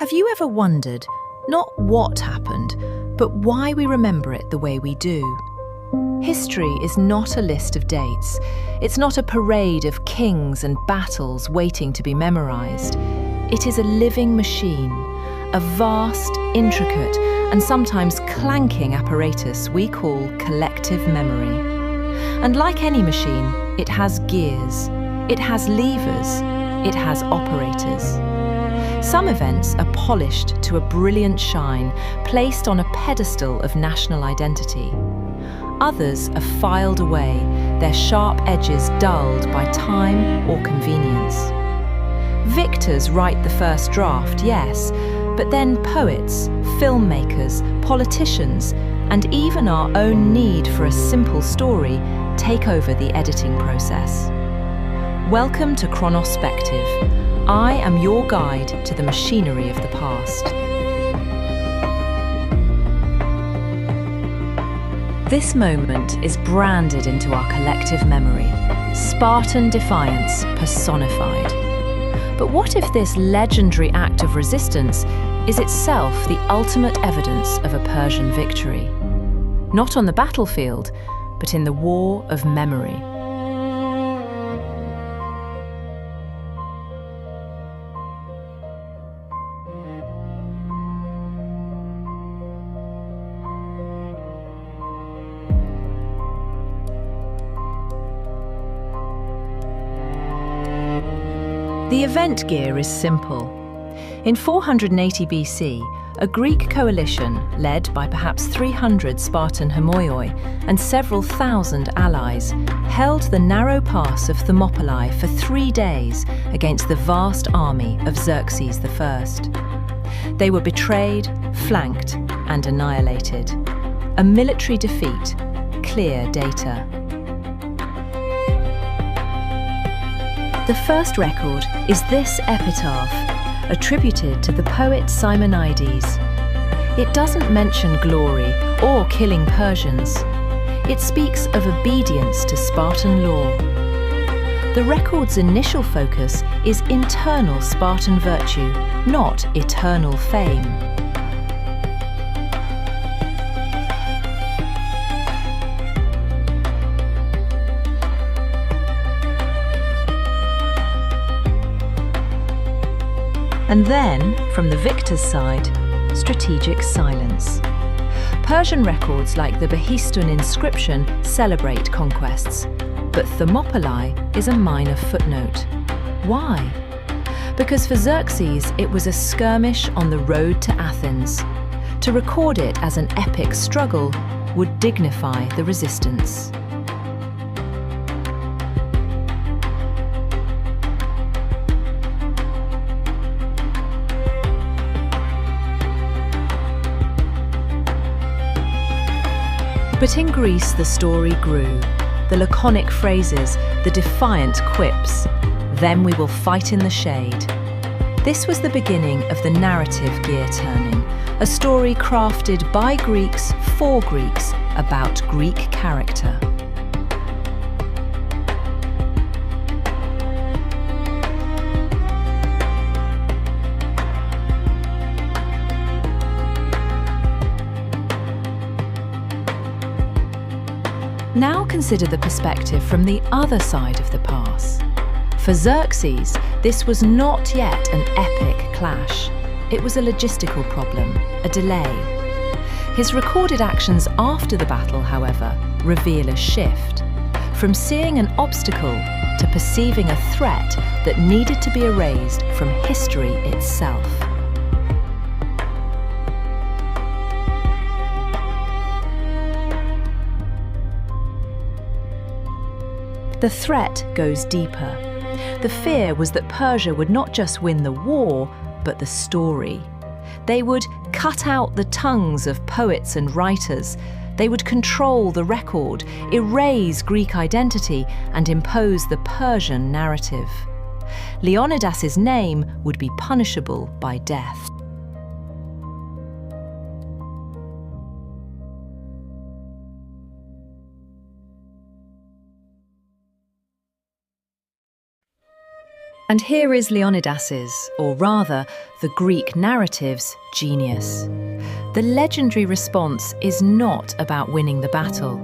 Have you ever wondered, not what happened, but why we remember it the way we do? History is not a list of dates. It's not a parade of kings and battles waiting to be memorized. It is a living machine, a vast, intricate, and sometimes clanking apparatus we call collective memory. And like any machine, it has gears, it has levers, it has operators. Some events are polished to a brilliant shine, placed on a pedestal of national identity. Others are filed away, their sharp edges dulled by time or convenience. Victors write the first draft, yes, but then poets, filmmakers, politicians, and even our own need for a simple story take over the editing process. Welcome to Chronospective. I am your guide to the machinery of the past. This moment is branded into our collective memory, Spartan defiance personified. But what if this legendary act of resistance is itself the ultimate evidence of a Persian victory? Not on the battlefield, but in the war of memory. The event gear is simple. In 480 BC, a Greek coalition, led by perhaps 300 Spartan homoioi and several thousand allies, held the narrow pass of Thermopylae for 3 days against the vast army of Xerxes I. They were betrayed, flanked, and annihilated. A military defeat, clear data. The first record is this epitaph, attributed to the poet Simonides. It doesn't mention glory or killing Persians. It speaks of obedience to Spartan law. The record's initial focus is internal Spartan virtue, not eternal fame. And then, from the victor's side, strategic silence. Persian records like the Behistun inscription celebrate conquests, but Thermopylae is a minor footnote. Why? Because for Xerxes it was a skirmish on the road to Athens. To record it as an epic struggle would dignify the resistance. But in Greece the story grew. The laconic phrases, the defiant quips. Then we will fight in the shade. This was the beginning of the narrative gear turning, a story crafted by Greeks for Greeks about Greek character. Now consider the perspective from the other side of the pass. For Xerxes, this was not yet an epic clash. It was a logistical problem, a delay. His recorded actions after the battle, however, reveal a shift. From seeing an obstacle to perceiving a threat that needed to be erased from history itself. The threat goes deeper. The fear was that Persia would not just win the war, but the story. They would cut out the tongues of poets and writers. They would control the record, erase Greek identity, and impose the Persian narrative. Leonidas's name would be punishable by death. And here is Leonidas's, or rather, the Greek narrative's, genius. The legendary response is not about winning the battle.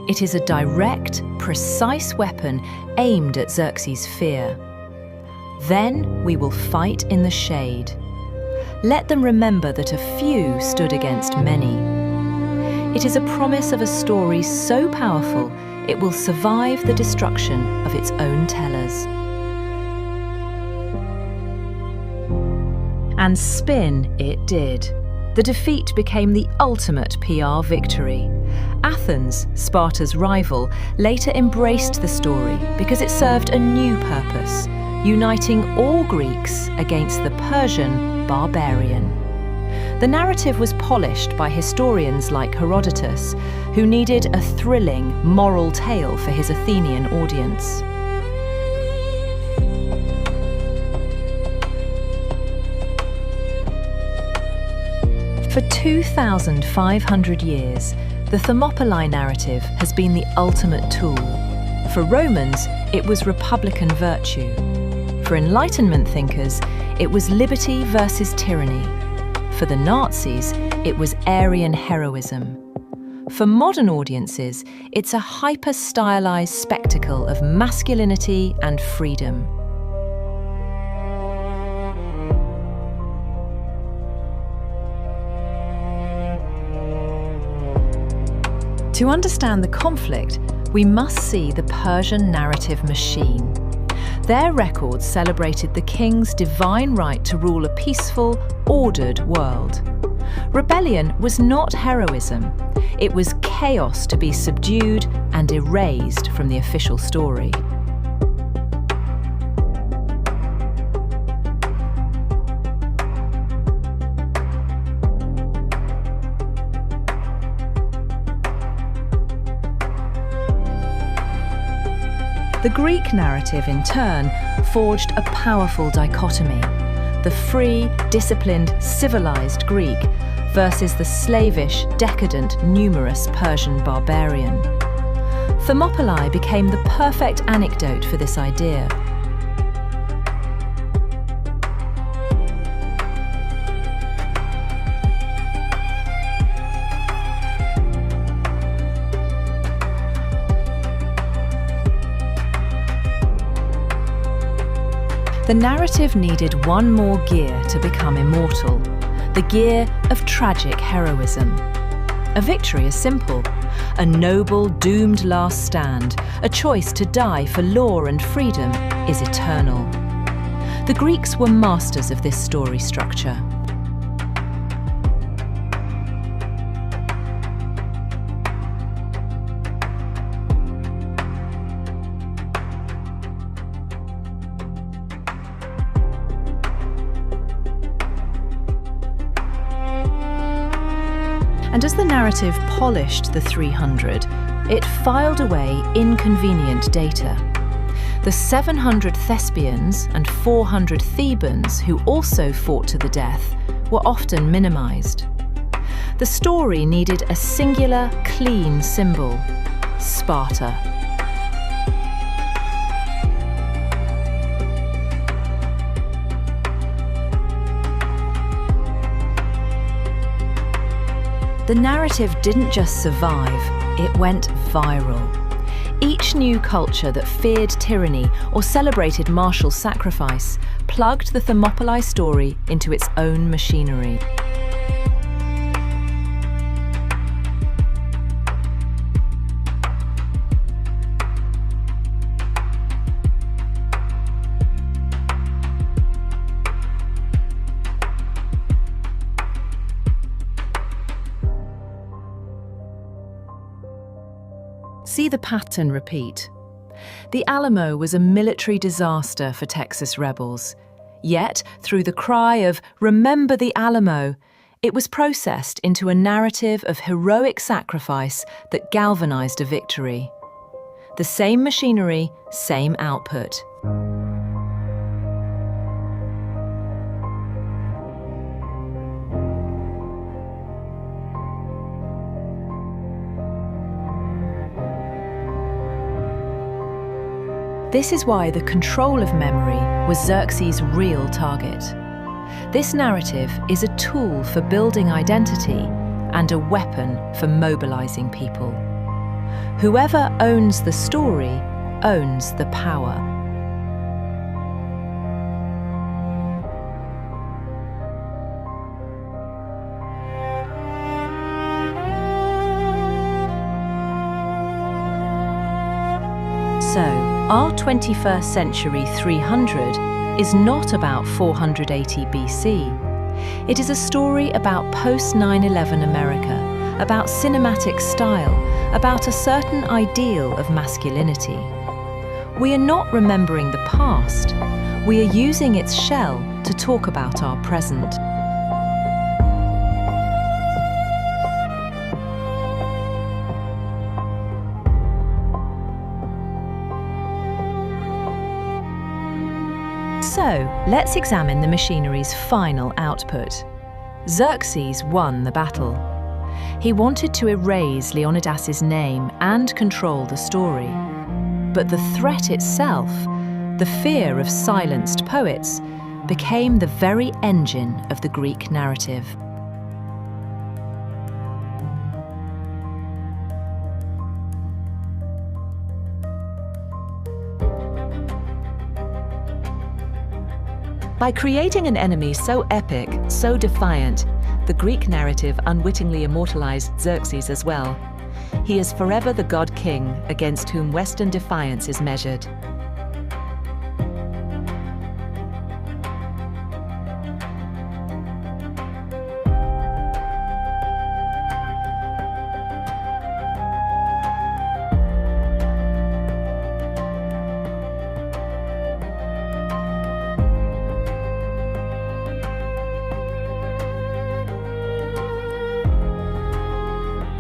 It is a direct, precise weapon aimed at Xerxes' fear. Then we will fight in the shade. Let them remember that a few stood against many. It is a promise of a story so powerful it will survive the destruction of its own tellers. And spin it did. The defeat became the ultimate PR victory. Athens, Sparta's rival, later embraced the story because it served a new purpose, uniting all Greeks against the Persian barbarian. The narrative was polished by historians like Herodotus, who needed a thrilling moral tale for his Athenian audience. For 2,500 years, the Thermopylae narrative has been the ultimate tool. For Romans, it was republican virtue. For Enlightenment thinkers, it was liberty versus tyranny. For the Nazis, it was Aryan heroism. For modern audiences, it's a hyper-stylized spectacle of masculinity and freedom. To understand the conflict, we must see the Persian narrative machine. Their records celebrated the king's divine right to rule a peaceful, ordered world. Rebellion was not heroism. It was chaos to be subdued and erased from the official story. The Greek narrative, in turn, forged a powerful dichotomy: the free, disciplined, civilized Greek versus the slavish, decadent, numerous Persian barbarian. Thermopylae became the perfect anecdote for this idea. The narrative needed one more gear to become immortal, the gear of tragic heroism. A victory is simple: a noble, doomed last stand, a choice to die for law and freedom, is eternal. The Greeks were masters of this story structure. And as the narrative polished the 300, it filed away inconvenient data. The 700 Thespians and 400 Thebans who also fought to the death were often minimized. The story needed a singular, clean symbol: Sparta. The narrative didn't just survive, it went viral. Each new culture that feared tyranny or celebrated martial sacrifice plugged the Thermopylae story into its own machinery. See the pattern repeat. The Alamo was a military disaster for Texas rebels. Yet, through the cry of "Remember the Alamo," it was processed into a narrative of heroic sacrifice that galvanized a victory. The same machinery, same output. This is why the control of memory was Xerxes' real target. This narrative is a tool for building identity and a weapon for mobilizing people. Whoever owns the story owns the power. So, our 21st century 300 is not about 480 BC. It is a story about post-9/11 America, about cinematic style, about a certain ideal of masculinity. We are not remembering the past. We are using its shell to talk about our present. So, let's examine the machinery's final output. Xerxes won the battle. He wanted to erase Leonidas' name and control the story. But the threat itself, the fear of silenced poets, became the very engine of the Greek narrative. By creating an enemy so epic, so defiant, the Greek narrative unwittingly immortalized Xerxes as well. He is forever the god king against whom Western defiance is measured.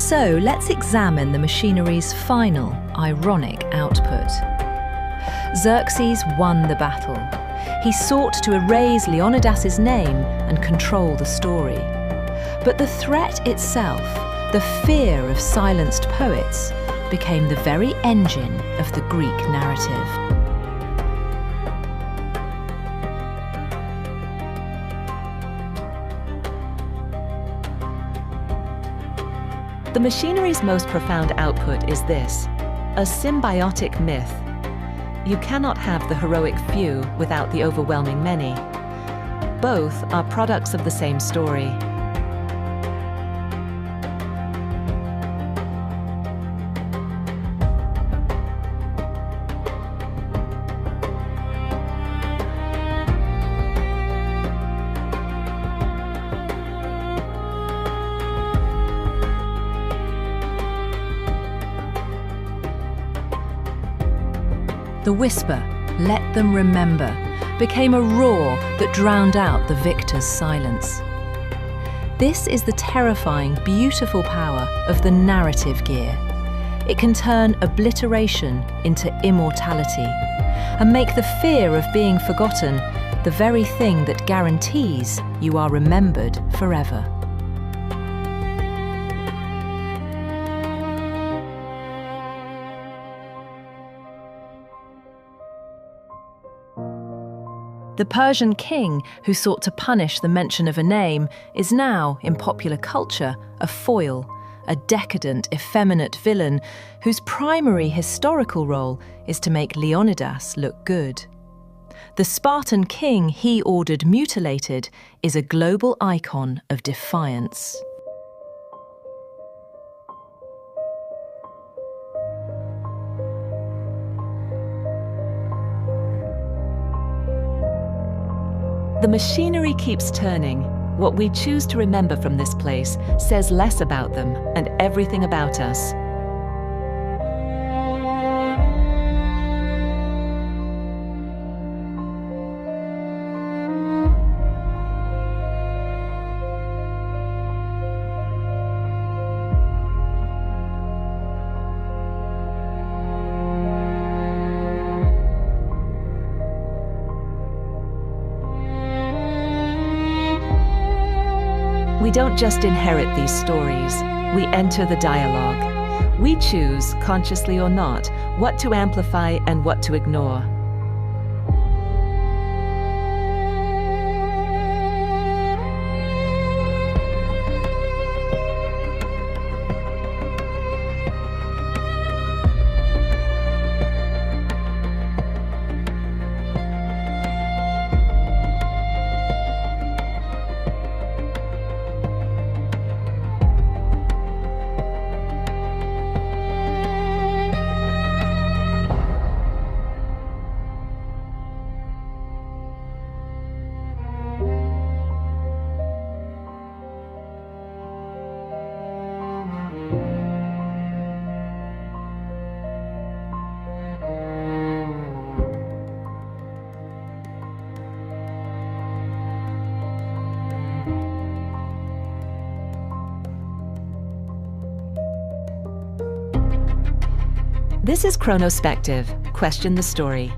So let's examine the machinery's final, ironic output. Xerxes won the battle. He sought to erase Leonidas' name and control the story. But the threat itself, the fear of silenced poets, became the very engine of the Greek narrative. The machinery's most profound output is this: a symbiotic myth. You cannot have the heroic few without the overwhelming many. Both are products of the same story. The whisper, "Let them remember," became a roar that drowned out the victor's silence. This is the terrifying, beautiful power of the narrative gear. It can turn obliteration into immortality and make the fear of being forgotten the very thing that guarantees you are remembered forever. The Persian king who sought to punish the mention of a name is now, in popular culture, a foil, a decadent, effeminate villain whose primary historical role is to make Leonidas look good. The Spartan king he ordered mutilated is a global icon of defiance. The machinery keeps turning. What we choose to remember from this place says less about them and everything about us. We don't just inherit these stories, we enter the dialogue. We choose, consciously or not, what to amplify and what to ignore. This is Chronospective. Question the story.